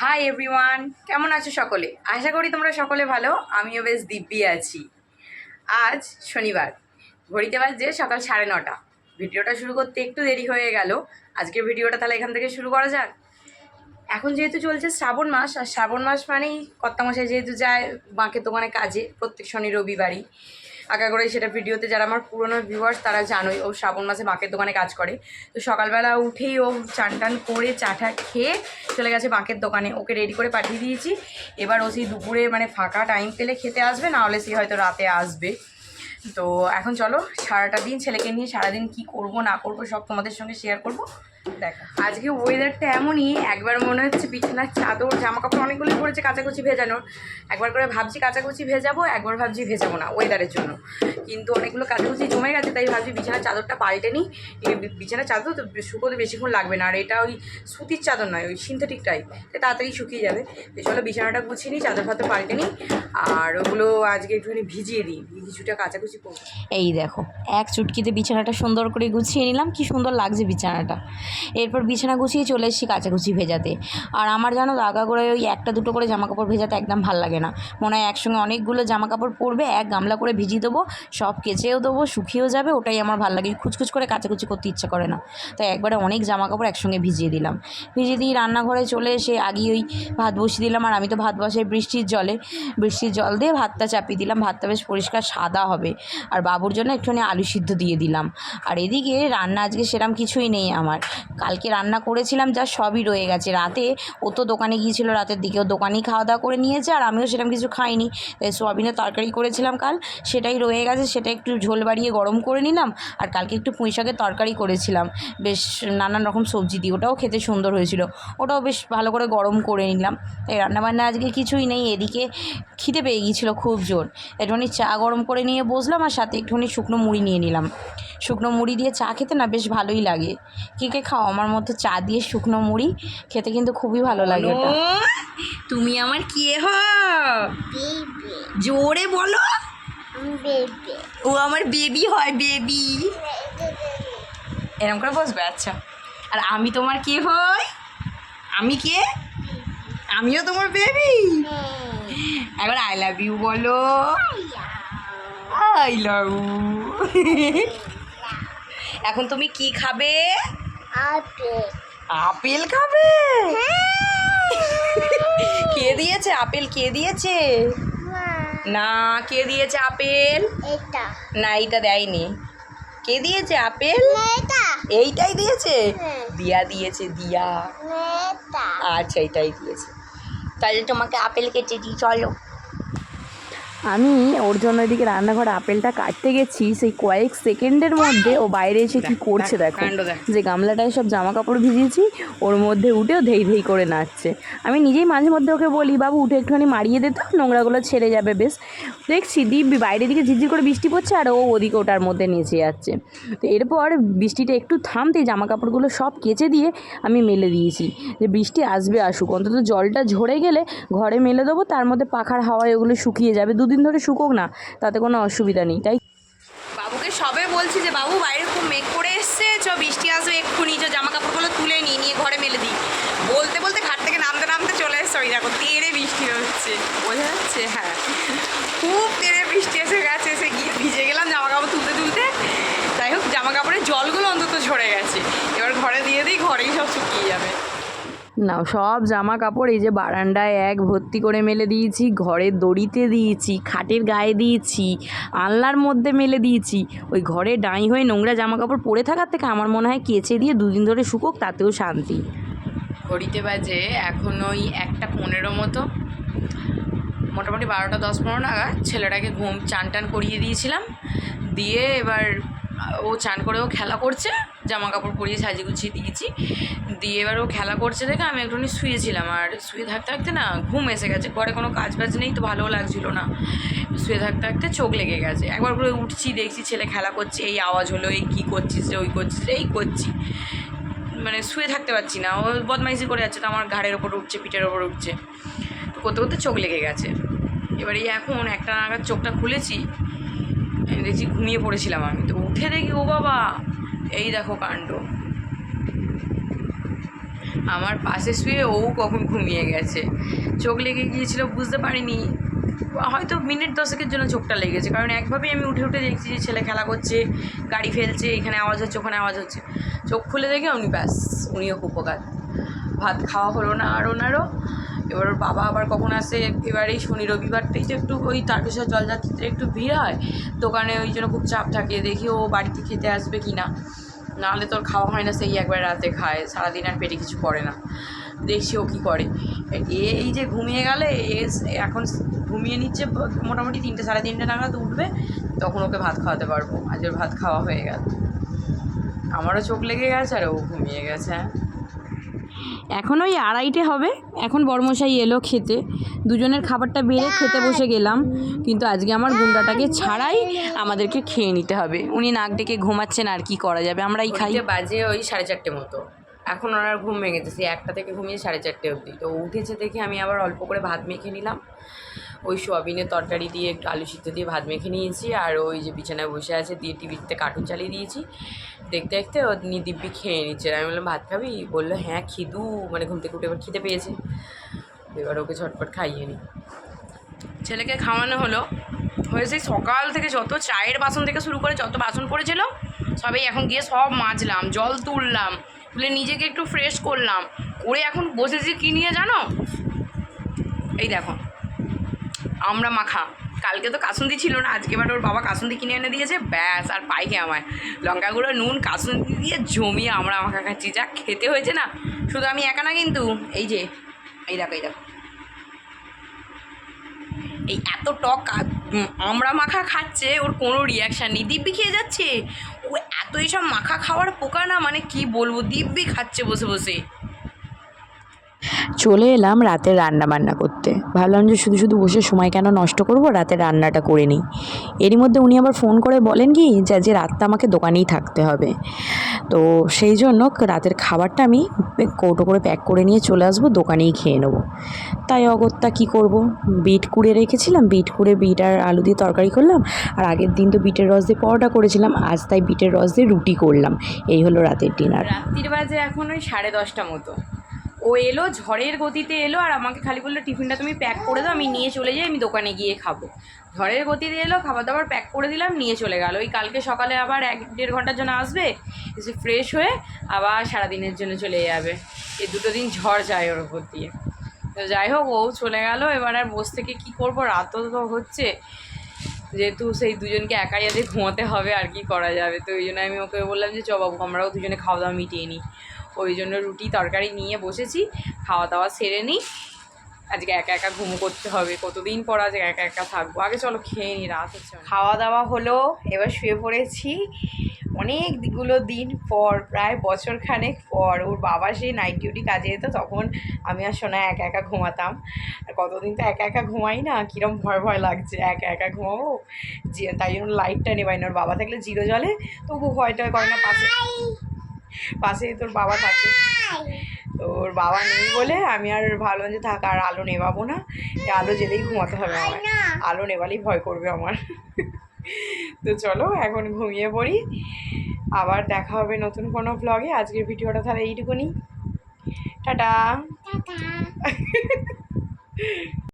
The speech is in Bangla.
হাই এভরিওয়ান, কেমন আছো সকলে? আশা করি তোমরা সকলে ভালো। আমিও বেশ দিব্যি আছি। আজ শনিবার, ঘড়িতে বাজছে সকাল 9:30। ভিডিওটা শুরু করতে একটু দেরি হয়ে গেল। আজকের ভিডিওটা তাহলে এখান থেকে শুরু করা যাক। এখন যেহেতু চলছে শ্রাবণ মাস, আর শ্রাবণ মাস মানেই কর্তামশাই যেহেতু যায় বাঁকের দোকানে কাজে প্রত্যেক শনি রবিবারই, আঁকা করে সেটা ভিডিওতে যারা আমার পুরনো ভিউয়ার্স তারা জানোই ও শ্রাবণ মাসে বাঁকের দোকানে কাজ করে। তো সকালবেলা উঠেই ও চান টান করে চাটা খেয়ে চলে গেছে বাঁকের দোকানে। ওকে রেডি করে পাঠিয়ে দিয়েছি। এবার ও সেই দুপুরে মানে ফাঁকা টাইম পেলে খেতে আসবে, না হলে সে হয়তো রাতে আসবে। তো এখন চলো সারাটা দিন ছেলেকে নিয়ে সারাদিন কি করব না করব সব তোমাদের সঙ্গে শেয়ার করব। দেখো আজকে ওয়েদারটা এমনই, একবার মনে হচ্ছে বিছানার চাদর জামা কাপড় অনেকগুলো পড়েছে কাচাকুচি ভেজানোর, একবার করে ভাবছি কাচাকুচি ভেজাবো, একবার ভাবছি ভেজাবো না ওয়েদারের জন্য। কিন্তু অনেকগুলো কাচাকুচি জমে গেছে, তাই ভাবছি বিছানার চাদরটা পাল্টে নিই। বিছানার চাদর তো শুকোতে বেশিক্ষণ লাগবে না, আর এটা ওই সুতির চাদর নয়, ওই সিনথেটিক টাইপ, তাড়াতাড়ি শুকিয়ে যাবে। তো চলো বিছানাটা গুছিয়ে নিই, চাদর ফাদর পাল্টে নিই, আর ওগুলো আজকে একটুখানি ভিজিয়ে দিই, কিছুটা কাচাকুচি করবো। এই দেখো এক চুটকিতে বিছানাটা সুন্দর করে গুছিয়ে নিলাম, কি সুন্দর লাগছে বিছানাটা। এরপর বিছানা গুছিয়ে চলে এসেছি কাচাকুচি ভেজাতে। আর আমার জানো আগা করে ওই একটা দুটো করে জামা কাপড় ভেজাতে একদম ভাল লাগে না। মনে হয় একসঙ্গে অনেকগুলো জামা কাপড় পরবে, এক গামলা করে ভিজিয়ে দেবো, সব কেচেও দেবো, শুকিয়েও যাবে, ওটাই আমার ভালো লাগে। খুচখুচ করে কাচাকুচি করতে ইচ্ছা করে না, তাই একবারে অনেক জামা কাপড় একসঙ্গে ভিজিয়ে দিলাম। ভিজিয়ে দিয়ে রান্নাঘরে চলে এসে আগে ওই ভাত বসিয়ে দিলাম। আর আমি তো ভাত বসাই বৃষ্টির জল দিয়ে ভাতটা চাপিয়ে দিলাম। ভাতটা বেশ পরিষ্কার সাদা হবে। আর বাবুর জন্য একটুখানি আলু সিদ্ধ দিয়ে দিলাম। আর এদিকে রান্না আজকে সেরকম কিছুই নেই আমার, কালকে রান্না করেছিলাম যা সবই রয়ে গেছে। রাতে ও তো দোকানে গিয়েছিল, রাতের দিকেও দোকানেই খাওয়া দাওয়া করে নিয়েছে, আর আমিও সেরকম কিছু খাইনি। তাই সোয়াবিনের তরকারি করেছিলাম কাল, সেটাই রয়ে গেছে, সেটা একটু ঝোল বাড়িয়ে গরম করে নিলাম। আর কালকে একটু পুঁই শাকের তরকারি করেছিলাম বেশ নানান রকম সবজি দিয়ে, ওটাও খেতে সুন্দর হয়েছিল, ওটাও বেশ ভালো করে গরম করে নিলাম। তাই রান্নাবান্না আজকে কিছুই নেই। এদিকে খিদে পেয়ে গিয়েছিলো খুব জোর, একটুখানি চা গরম করে নিয়ে বসলাম, আর সাথে একটুখানি শুকনো মুড়ি নিয়ে নিলাম। শুকনো মুড়ি দিয়ে চা খেতে না বেশ ভালোই লাগে। কে খাও আমার মতো চা দিয়ে শুকনো মুড়ি খেতে, কিন্তু খুবই ভালো লাগে ওটা। তুমি আমার কে হো? জোরে বলো। ও আমার বেবি হয়, বেবি। এরকম করে বসবে, আচ্ছা। আর আমি তোমার কে হই? আমি কে? আমিও তোমার বেবি। একবার আই লাভ ইউ বলো। I love you. এখন তুমি কি খাবে? আপেল খাবে? কে দিয়েছে আপেল? কে দিয়েছে? না, কে দিয়েছে আপেল? না, এইটা দেয়নি। কে দিয়েছে আপেল? এইটাই দিয়েছে? দিয়া দিয়েছে, দিয়া। আচ্ছা, এইটাই দিয়েছে। তাহলে তোমাকে আপেল কেটে দিই, চলো। আমি ওর জন্য এদিকে রান্নাঘরে আপেলটা কাটতে গেছি, সেই কয়েক সেকেন্ডের মধ্যে ও বাইরে এসে কি করছে দেখো। যে গামলাটায় সব জামা কাপড় ভিজিয়েছি ওর মধ্যে উঠেও ধেই ধেই করে নাচছে। আমি নিজেই মাঝে মধ্যে ওকে বলি, বাবু উঠে একটুখানি মারিয়ে দে তো, নোংরাগুলো ছেড়ে যাবে। বেশ দেখছি দিব্যি বাইরের দিকে ঝিরঝির করে বৃষ্টি পড়ছে, আর ও ওদিকে ওটার মধ্যে নেচে যাচ্ছে। তো এরপর বৃষ্টিটা একটু থামতেই জামা কাপড়গুলো সব কেচে দিয়ে আমি মেলে দিয়েছি, যে বৃষ্টি আসবে আসুক, অন্তত জলটা ঝরে গেলে ঘরে মেলে দেবো, তার মধ্যে পাখার হাওয়ায় ওগুলো শুকিয়ে যাবে। দুদিন ধরে শুকোক না, তাতে কোনো অসুবিধা নেই। তাই বাবুকে সবে বলছি যে বাবু বাইরে খুব মেঘ করে এসছে, চ বৃষ্টি আসবে এক্ষুনি, চ জামা কাপড়গুলো তুলে নিয়ে ঘরে মেলে দিই। বলতে বলতে ঘাট থেকে নামতে নামতে চলে এসছে। ওই দেখো তেড়ে বৃষ্টি হচ্ছে, বোঝা যাচ্ছে? হ্যাঁ, খুব তেড়ে বৃষ্টি এসে গেছে। এসে গিয়ে ভিজে গেলাম জামা কাপড় তুলতে তুলতে। যাই হোক, জামা কাপড়ের জলগুলো অন্তত ঝরে গেছে, এবার ঘরে দিয়ে দিই, ঘরেই সব শুকিয়ে যাবে। না, সব জামা কাপড় এই যে বারান্দায় এক ভর্তি করে মেলে দিয়েছি, ঘরের দড়িতে দিয়েছি, খাটের গায়ে দিয়েছি, আলনার মধ্যে মেলে দিয়েছি। ওই ঘরে ডাঁই হয়ে নোংরা জামা কাপড় পরে থাকার থেকে আমার মনে হয় কেচে দিয়ে দুদিন ধরে শুকোক, তাতেও শান্তি। ঘড়িতে বাজে এখন ওই 1:15 মতো, মোটামুটি 12টা 10-15 নাগাদ ছেলেটাকে চান টান করিয়ে দিয়েছিলাম। দিয়ে এবার ও চান করে ও খেলা করছে, জামা কাপড় পরিয়ে সাজিয়ে গুছিয়ে দিয়েছি। দিয়ে এবার ও খেলা করছে দেখে আমি একটুখানি শুয়েছিলাম, আর শুয়ে থাকতে থাকতে না ঘুম এসে গেছে। ঘরে কোনো কাজ বাজ নেই তো ভালোও লাগছিল না, শুয়ে থাকতে থাকতে চোখ লেগে গেছে। একবার করে উঠছি, দেখছি ছেলে খেলা করছে, এই আওয়াজ হলো, এই কী করছিস রে, ওই করছিস রে, এই করছি, মানে শুয়ে থাকতে পারছি না। ও বদমাইশি করে যাচ্ছে, তো আমার ঘাড়ের ওপর উঠছে, পিঠের ওপর উঠছে, তো করতে করতে চোখ লেগে গেছে। এবার এই এখন 1টা নাগাদ চোখটা খুলেছি, দেখছি ঘুমিয়ে পড়েছিলাম আমি। তো উঠে দেখি ও বাবা, এই দেখো কাণ্ড। আমার পাশে শুয়ে ও কখন ঘুমিয়ে গেছে। চোখ লেগে গিয়েছিল, বুঝতে পারিনি, হয়তো মিনিট 10-এর জন্য চোখটা লেগেছে, কারণ একভাবেই আমি উঠে উঠে দেখছি যে ছেলে খেলা করছে, গাড়ি ফেলছে, এখানে আওয়াজ হচ্ছে ওখানে আওয়াজ হচ্ছে। চোখ খুলে দেখে উনি ব্যাস, উনিও উপকার। ভাত খাওয়া হলো না আর ওনারও। এবার ওর বাবা আবার কখন আসে, এবার এই শনি রবিবারটাই তো একটু ওই তারকেশ্বর জলযাত্রীতে একটু ভিড় হয় দোকানে, ওই জন্য খুব চাপ থাকে, দেখি ও বাড়িতে খেতে আসবে কি না, নাহলে তোর খাওয়া হয় না, সেই একবার রাতে খায়, সারাদিন আর পেটে কিছু পড়ে না। দেখছি ও কী করে। এই যে ঘুমিয়ে গেলে এখন ঘুমিয়ে নিচ্ছে, মোটামুটি 3টে 3:30 নাগাদ উঠবে, তখন ওকে ভাত খাওয়াতে পারবো। আজ ওর ভাত খাওয়া হয়ে গেল, আমারও চোখ লেগে গেছে আর ও ঘুমিয়ে গেছে। এখন ওই 2:30 হবে, এখন বড়মশাই এলো খেতে, দুজনের খাবারটা বেড়ে খেতে বসে গেলাম, কিন্তু আজকে আমার গুন্ডাটাকে ছাড়াই আমাদেরকে খেয়ে নিতে হবে। উনি নাক ডেকে ঘুমাচ্ছেন, আর কি করা যাবে, আমরাই খাই। বাজে ওই 4:30 মতো, এখন ওনার ঘুম ভেঙেছে, সেই 1টা থেকে ঘুমিয়ে 4:30 অবধি। তো উঠেছে দেখে আমি আবার অল্প করে ভাত মেখে নিলাম, ওই সোয়াবিনের তরকারি দিয়ে একটু আলু সিদ্ধ দিয়ে ভাত মেখে নিয়েছি, আর ওই যে বিছানায় বসে আছে দিয়ে টিভিতে কার্টুন চালিয়ে দিয়েছি, দেখতে দেখতে ও দিব্যি খেয়ে নিচ্ছে। আমি বললাম ভাত খাবি, বললো হ্যাঁ খিদু, মানে ঘুম থেকে উঠে এবার খিদে পেয়েছে, এবার ওকে ঝটপট খাইয়ে নিই। ছেলেকে খাওয়ানো হলো, হয়েছে সকাল থেকে যত চায়ের বাসন থেকে শুরু করে যত বাসন পড়েছিল সবাই এখন গিয়ে সব মাজলাম, জল তুললাম, তুলে নিজেকে একটু ফ্রেশ করলাম, করে এখন বসেছি কী নিয়ে জানো, এই দেখো আমরা মাখা। কালকে তো কাসুন্দি ছিল না, আজকে এবার ওর বাবা কাসুন্দি কিনে এনে দিয়েছে, ব্যাস আর পাইকে আমায় লঙ্কা গুঁড়ো নুন কাসুন্দি দিয়ে জমিয়ে আমরা মাখা খাচ্ছি, যা খেতে হয়েছে না। শুধু আমি একা না কিন্তু, এই যে এই দেখো এই এত টক আমরা মাখা খাচ্ছে, ওর কোনো রিয়াকশান নেই, দিব্যি খেয়ে যাচ্ছে। ও এত এইসব মাখা খাওয়ার পোকা না, মানে কি বলবো, দিব্যি খাচ্ছে বসে বসে। চলে এলাম রাতে রান্না বান্না করতে, ভাবলাম যে শুধু শুধু বসে সময় কেন নষ্ট করব, রাতে রান্নাটা করে নিই। এরই মধ্যে উনি আবার ফোন করে বলেন কি যে আজ রাতটা আমাকে দোকানেই থাকতে হবে, তো সেই জন্য রাতের খাবারটা আমি কৌটো করে প্যাক করে নিয়ে চলে আসবো, দোকানেই খেয়ে নেবো। তাই অগত্যা কী করব, বিট কুড়ে রেখেছিলাম, বিট কুড়ে বিট আর আলু দিয়ে তরকারি করলাম, আর আগের দিন তো বিটের রস দিয়ে পরোটা করেছিলাম, আজ তাই বিটের রস দিয়ে রুটি করলাম। এই হলো রাতের ডিনার। রাত্রির বাজে এখন ওই 10:30 মতো। ও এলো, ঝড়ের গতিতে এলো, আর আমাকে খালি বললো টিফিনটা তুমি প্যাক করে দাও, আমি নিয়ে চলে যাই, আমি দোকানে গিয়ে খাবো। ঝড়ের গতিতে এলো, খাবার দাবার প্যাক করে দিলাম, নিয়ে চলে গেল। ওই কালকে সকালে আবার 1-1.5 ঘন্টার জন্য আসবে, এসে ফ্রেশ হয়ে আবার সারাদিনের জন্য চলে যাবে। এই 2 দিন ঝড় যায় ওর উপর দিয়ে। তো যাই হোক, ও চলে গেল, এবার আর বসে থেকে কী করবো, রাতও তো হচ্ছে, যেহেতু সেই দুজনকে একাই আজকে ঘুমাতে হবে, আর কি করা যাবে। তো ওই জন্য আমি ওকে বললাম যে চ বাবু আমরাও দুজনে খাওয়া দাওয়া মিটিয়ে নিই। ওই জন্য রুটি তরকারি নিয়ে বসেছি, খাওয়া দাওয়া সেরে নিই, আজকে একা একা ঘুমো করতে হবে, কতদিন পর আজকে একা একা থাকবো। আগে চলো খেয়ে নিই, রাত হচ্ছে। খাওয়া দাওয়া হলো, এবার শুয়ে পড়েছি। অনেকগুলো দিন পর, প্রায় বছরখানেক পর, ওর বাবা সেই নাইট ডিউটি কাজে যেত, তখন আমি আর সোনা একা একা ঘুমাতাম। আর কতদিন তো একা একা ঘুমাই না, কীরকম ভয় ভয় লাগছে, একা একা ঘুমাবো, যে তাই জন্য লাইটটা নেবাই না। ওর বাবা থাকলে জিরো জলে তবু ভয়টা করে না, পাশেই তোর বাবা থাকে, তো ওর বাবা নেই বলে আমি আর ভাবলাম যে থাক, আর আলো নেবাবো না, আলো জ্বেলেই ঘুমাতে হবে আমার, আলো নেবালেই ভয় করবে আমার। তো চলো এখন ঘুমিয়ে পড়ি, আবার দেখা হবে নতুন কোনো ভ্লগে। আজকের ভিডিওটা তাহলে এইটুকুনি, টাটা।